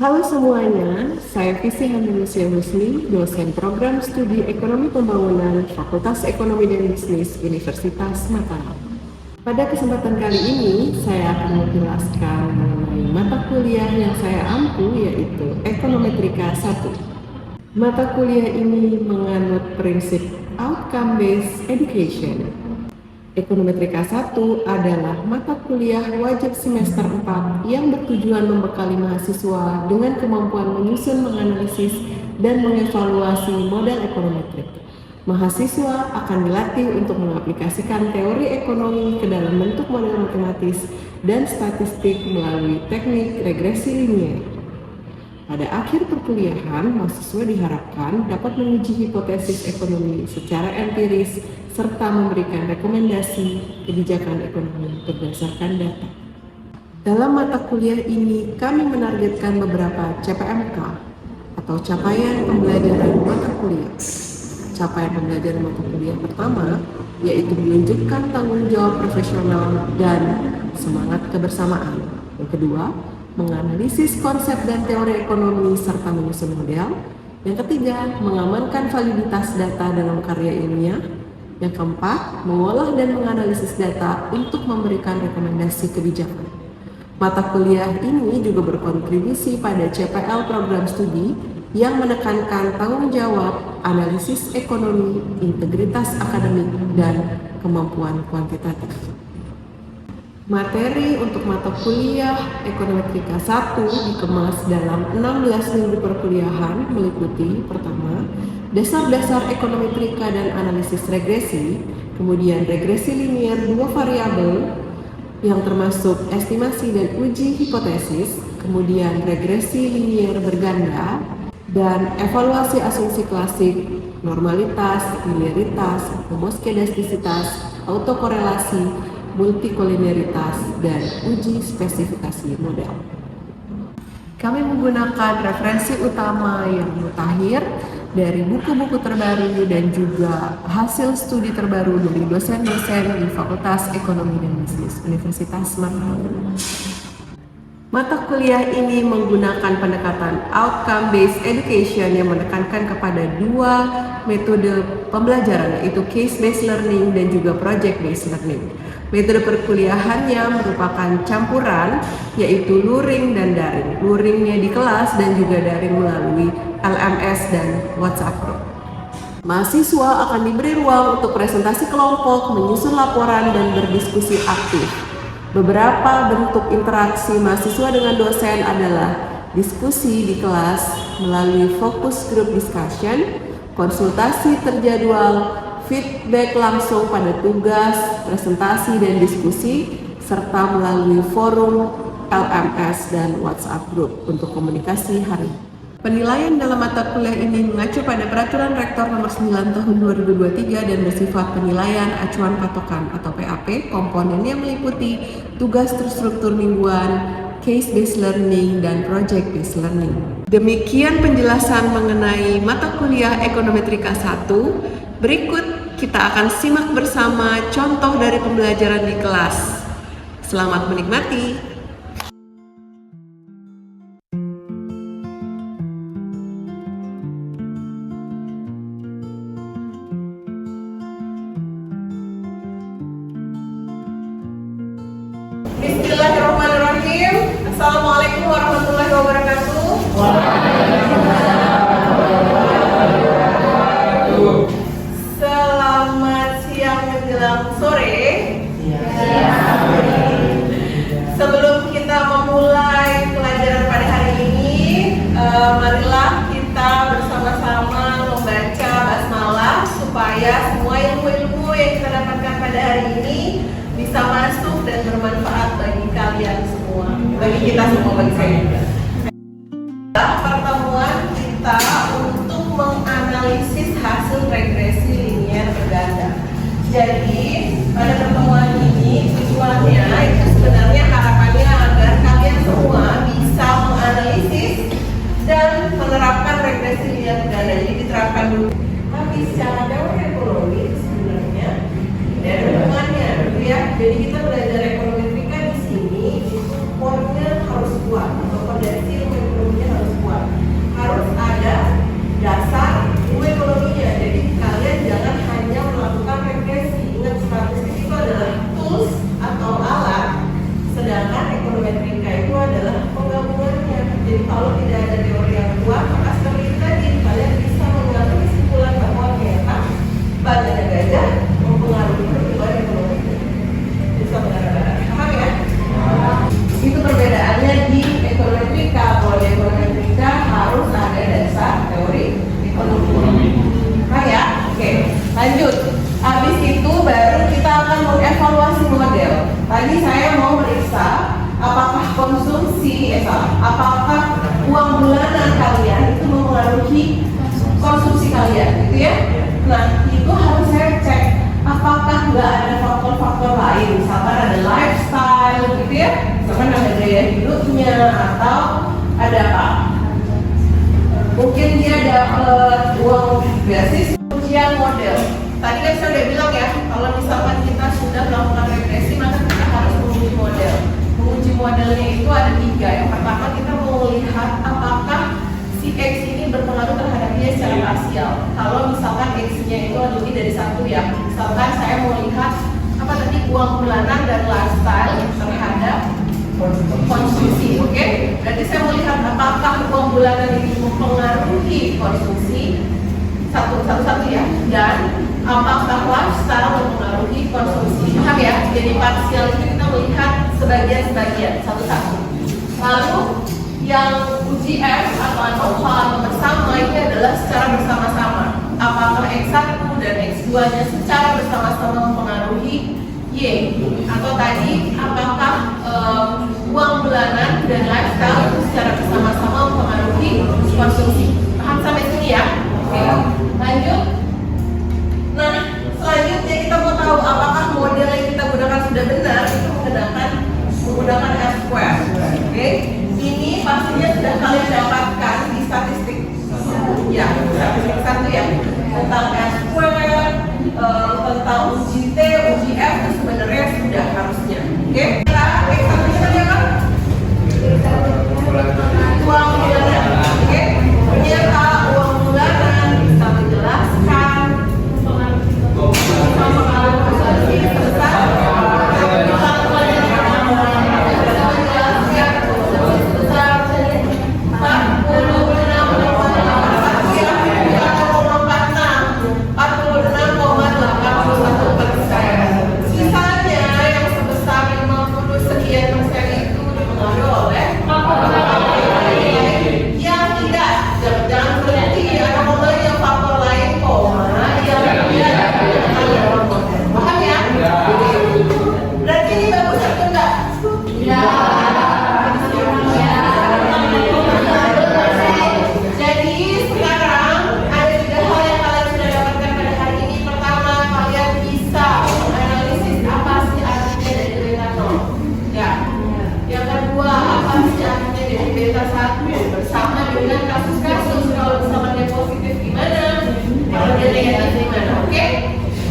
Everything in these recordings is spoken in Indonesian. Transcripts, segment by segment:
Halo semuanya, saya Visi Handanusia Husni, dosen program studi Ekonomi Pembangunan Fakultas Ekonomi dan Bisnis Universitas Mataram. Pada kesempatan kali ini, saya akan menjelaskan mengenai mata kuliah yang saya ampu, yaitu Ekonometrika 1. Mata kuliah ini menganut prinsip Outcome-Based Education. Ekonometrika 1 adalah mata kuliah wajib semester 4 yang bertujuan membekali mahasiswa dengan kemampuan menyusun, menganalisis, dan mengevaluasi model ekonometrik. Mahasiswa akan dilatih untuk mengaplikasikan teori ekonomi ke dalam bentuk model matematis dan statistik melalui teknik regresi linier. Pada akhir perkuliahan, mahasiswa diharapkan dapat menguji hipotesis ekonomi secara empiris serta memberikan rekomendasi kebijakan ekonomi berdasarkan data. Dalam mata kuliah ini, kami menargetkan beberapa CPMK atau capaian pembelajaran mata kuliah. Capaian pembelajaran mata kuliah pertama yaitu menunjukkan tanggung jawab profesional dan semangat kebersamaan. Yang kedua, menganalisis konsep dan teori ekonomi serta menyusun model. Yang ketiga, mengamankan validitas data dalam karya ilmiah. Yang keempat, mengolah dan menganalisis data untuk memberikan rekomendasi kebijakan. Mata kuliah ini juga berkontribusi pada CPL program studi yang menekankan tanggung jawab, analisis ekonomi, integritas akademik, dan kemampuan kuantitatif. Materi untuk mata kuliah Ekonometrika 1 dikemas dalam 16 minggu perkuliahan meliputi pertama, dasar-dasar ekonometrika dan analisis regresi, kemudian regresi linier 2 variabel yang termasuk estimasi dan uji hipotesis, kemudian regresi linier berganda, dan evaluasi asumsi klasik, normalitas, linearitas, homoskedastisitas, autokorelasi, multikolineritas, dan uji spesifikasi model. Kami menggunakan referensi utama yang mutakhir dari buku-buku terbaru dan juga hasil studi terbaru dari dosen-dosen di Fakultas Ekonomi dan Bisnis Universitas Mataram. Mata kuliah ini menggunakan pendekatan outcome-based education yang menekankan kepada dua metode pembelajaran, yaitu case-based learning dan juga project-based learning. Metode perkuliahannya merupakan campuran, yaitu luring dan daring. Luringnya di kelas dan juga daring melalui LMS dan WhatsApp group. Mahasiswa akan diberi ruang untuk presentasi kelompok, menyusun laporan, dan berdiskusi aktif. Beberapa bentuk interaksi mahasiswa dengan dosen adalah diskusi di kelas melalui focus group discussion, konsultasi terjadwal, feedback langsung pada tugas, presentasi dan diskusi, serta melalui forum, LMS, dan WhatsApp group untuk komunikasi harian. Penilaian dalam mata kuliah ini mengacu pada Peraturan Rektor Nomor 9 Tahun 2023 dan bersifat penilaian acuan patokan atau PAP. Komponennya meliputi tugas terstruktur mingguan, case-based learning, dan project-based learning. Demikian penjelasan mengenai mata kuliah Ekonometrika 1. Berikut kita akan simak bersama contoh dari pembelajaran di kelas. Selamat menikmati. Bismillahirrahmanirrahim. Assalamualaikum warahmatullahi wabarakatuh. Selamat siang menjelang sore. Sebelum kita memulai pelajaran pada hari ini, marilah kita bersama-sama membaca basmalah supaya semua ilmu-ilmu yang kita dapatkan pada hari ini bisa masuk dan bermanfaat bagi kalian semua, bagi kita semua, bagi saya juga. Pertemuan kita untuk menganalisis hasil regresi linier berganda. Jadi pada pertemuan ini tujuannya itu sebenarnya harapannya agar kalian semua bisa menganalisis dan menerapkan regresi linier berganda. Jadi diterapkan dulu. Tapi secara teori ekonomi sebenarnya ada hubungannya, ya. Jadi kita belajar ekonometrika di sini itu core-nya harus kuat atau fondasi ilmu ekonominya harus bulanan kalian itu mempengaruhi konsumsi kalian, gitu ya. Nah, itu harus saya cek apakah nggak ada faktor-faktor lain, misalkan ada lifestyle, gitu ya, misalkan ada gaya hidupnya atau ada apa? Mungkin dia dapat uang beasiswa, ujian model. Tadi kan saya udah bilang ya, kalau misalkan kita sudah melakukan regresi, maka kita harus menguji model. Menguji modelnya itu ada 3. Yang pertama kita mau melihat apakah si X ini berpengaruh terhadap dia secara parsial. Kalau misalkan X-nya itu lebih dari 1 ya, misalkan saya mau lihat apa tadi uang bulanan dan lifestyle terhadap konsumsi, oke? Berarti saya mau lihat apakah uang bulanan ini mempengaruhi konsumsi satu-satu ya, dan apakah lifestyle mempengaruhi konsumsi. Paham ya? Jadi parsial itu kita melihat sebagian-sebagian satu-satu. Lalu yang uji F atau ANOVA atau bersama ini adalah secara bersama-sama. Apakah X1 dan X2-nya secara bersama-sama mempengaruhi Y, atau tadi apakah uang bulanan dan lifestyle itu secara bersama-sama mempengaruhi konsumsi. Paham sampai sini ya? Oke, lanjut. Nah, selanjutnya kita mau tahu apakah model yang kita gunakan sudah benar. Itu menggunakan R-square. Oke, ini pastinya sudah kalian dapatkan di statistik. Ya, statistik 1 ya, tentang R-square, tentang uji T, uji F itu sebenarnya sudah harusnya. Oke, kita X1-nya tadi apa? Uang bulanan. Oke, ternyata uang bulanan bisa menjelaskan konsumsi sebesar 46,81%. Sisanya yang sebesar 50 sekian% itu dipengaruhi oleh yang tidak. Jangan berhenti ada model yang faktor lain koma yang tidak. Paham ya? Berarti ini bagus atau enggak? Ya. Jadi sekarang ada 3 hal yang kalian sudah dapatkan pada hari ini. Pertama, kalian bisa menganalisis apa sih artinya dari beta 0. Ya. Yang kedua, apa sih artinya dari beta 1 bersama dengan kasus-kasus. Kalau misalkan dia positif gimana, kalau dia negatif gimana, oke?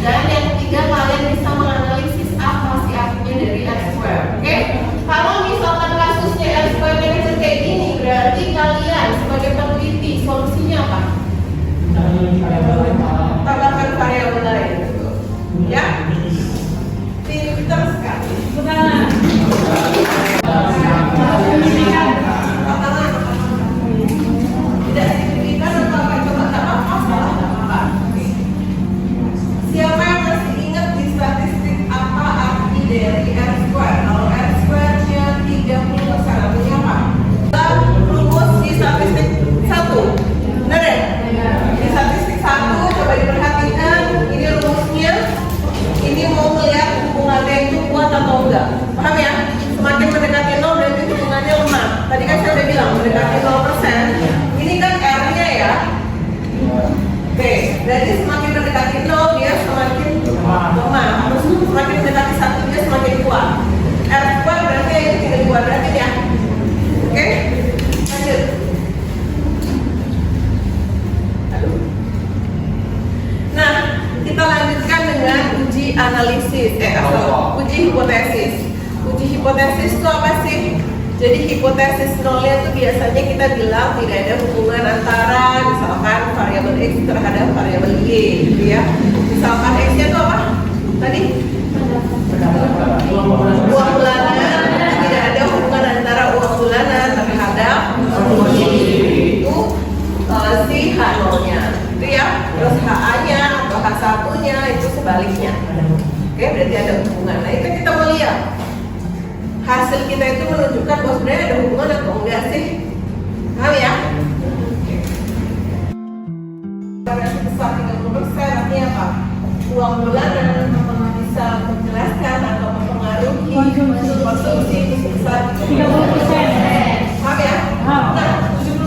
Dan yang ketiga, kalian bisa menganalisis apa sih artinya dari R-square, oke? Kalau misalkan kasusnya R-square negatif kayak gini, berarti kalian sebagai peneliti solusinya apa? Tambahkan variabel lain, ya? Pinter sekali. Benar. Tidak signifikan atau apa? Coba tak apa? Salah tak apa? Siapa yang masih ingat di statistik apa arti dari R-square? Kalau R-square-nya 30%, artinya apa? Rumus di statistik 1. Benar ya? Di statistik 1, coba diperhatikan. Ini rumusnya. Ini mau melihat hubungannya itu kuat atau enggak. Paham ya? Semakin mendekati 0 berarti hubungannya lemah. Tadi kan saya udah bilang mendekati 0%. Ini kan R-nya ya. Oke, berarti semakin mendekati 0 dia semakin lemah. Terus semakin mendekati 1 dia semakin kuat. R-square berarti ini tidak kuat berarti ya. Oke, lanjut. Nah, kita lanjutkan dengan uji analisis, uji hipotesis. Uji hipotesis itu apa sih? Jadi hipotesis nolnya itu biasanya kita bilang tidak ada hubungan antara misalkan variabel X terhadap variabel Y, gitu ya. Misalkan X-nya itu apa? Tadi? Uang bulanan, tidak ada hubungan antara uang bulanan terhadap itu si H0-nya, gitu ya. Terus HA-nya atau H1-nya itu sebaliknya. Oke, berarti ada hubungan. Nah, itu kita mau lihat. Hasil kita itu menunjukkan bahwa sebenarnya ada hubungan atau enggak sih? Paham ya? Karena sebesar 30% artinya apa? Uang bulanan bisa menjelaskan atau mempengaruhi konsumsi sebesar 30%. Paham ya? Nah, 70%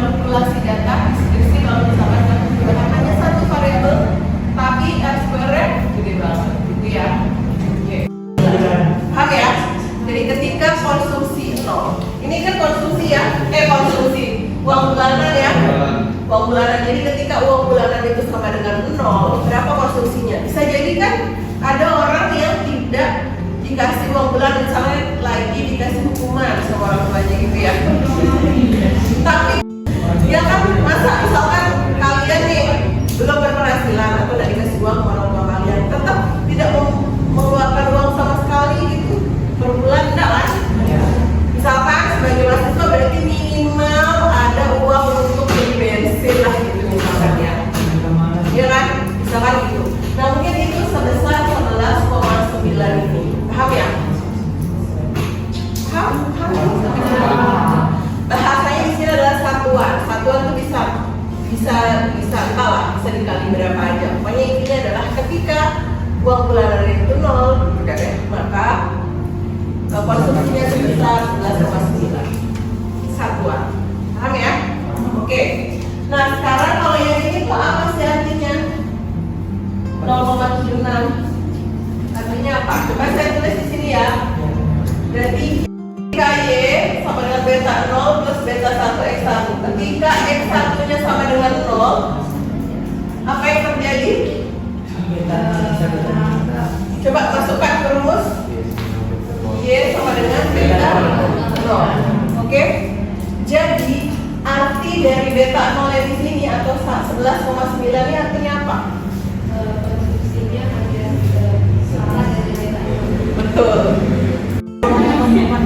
manipulasi data deskripsi kalau misalkan kamu menggunakan hanya satu variabel tapi R-square-nya gede banget gitu ya. Oke. Paham ya? Jadi ketika konsumsi 0, ini kan konsumsi ya, konsumsi uang bulanan ya, uang bulanan. Jadi ketika uang bulanan itu sama dengan 0, berapa konsumsinya? Bisa jadi kan ada orang yang tidak dikasih uang bulanan, misalnya lagi dikasih hukuman sama orang tuanya gitu ya. Tapi ya kan masa misalkan kalian nih belum berpenghasilan atau tidak dikasih uang sama orang tua kalian, tetap tidak mengeluarkan uang sama sekali gitu per bulan, enggak kan? Misalkan sebagai mahasiswa berarti minimal ada uang untuk beli bensin lah gitu misalkan ya. Iya kan? Misalkan gitu. Nah mungkin itu sebesar 11,9 ini. Paham ya? Paham? Bahasanya di sini adalah satuan. Satuan itu bisa entahlah, bisa dikali berapa aja. Pokoknya intinya adalah ketika uang bulanan itu 0, maka konsumsinya sebesar 11,9 satuan. Paham ya? Oke. Nah sekarang kalau yang ini tuh apa sih artinya? 0,76 artinya apa? Coba saya tulis di sini ya. Berarti ketika Y sama dengan beta 0 plus beta 1 X1. Ketika X1 nya sama dengan 0, apa yang terjadi? Coba masukkan ke rumus. Y sama dengan beta 0. Oke? Jadi arti dari beta 0 yang di sini atau 11,9 ini artinya apa? Konsumsinya ada salah dari beta 0. Betul. Kenapa?